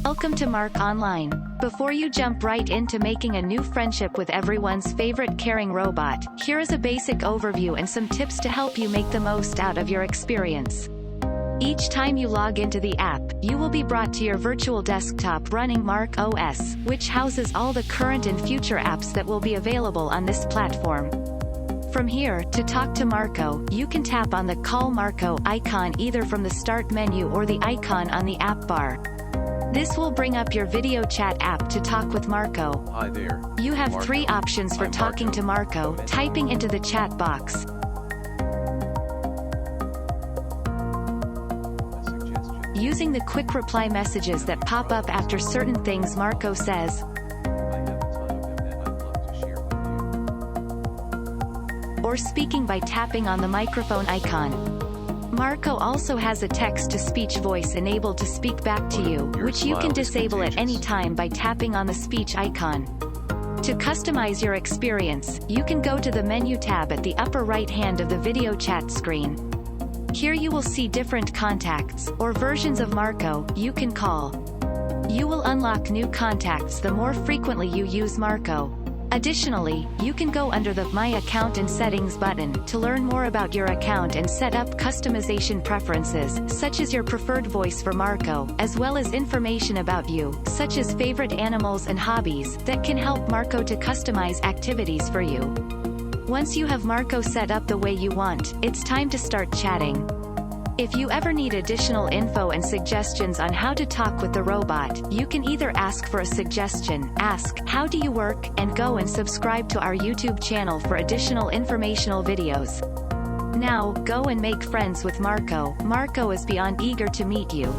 Welcome to MARConline. Before you jump right into making a new friendship with everyone's favorite caring robot, here is a basic overview and some tips to help you make the most out of your experience. Each time you log into the app, you will be brought to your virtual desktop running MARCOS, which houses all the current and future apps that will be available on this platform. From here, to talk to Marco, you can tap on the Call Marco icon either from the Start menu or the icon on the app bar. This will bring up your video chat app to talk with Marco. Hi there. You have Marco. three options for I'm talking Marco. to Marco, typing into the chat box. Using the quick reply messages that pop up after certain things Marco says, or speaking by tapping on the microphone icon. Marco also has a text-to-speech voice enabled to speak back to you, which you can disable at any time by tapping on the speech icon. To customize your experience, you can go to the menu tab at the upper right hand of the video chat screen. Here you will see different contacts, or versions of Marco, you can call. You will unlock new contacts the more frequently you use Marco. Additionally, you can go under the My Account and Settings button to learn more about your account and set up customization preferences, such as your preferred voice for Marco, as well as information about you, such as favorite animals and hobbies, that can help Marco to customize activities for you. Once you have Marco set up the way you want, it's time to start chatting. If you ever need additional info and suggestions on how to talk with the robot, you can either ask for a suggestion, ask, "How do you work?" and go and subscribe to our YouTube channel for additional informational videos. Now, go and make friends with Marco. Marco is beyond eager to meet you.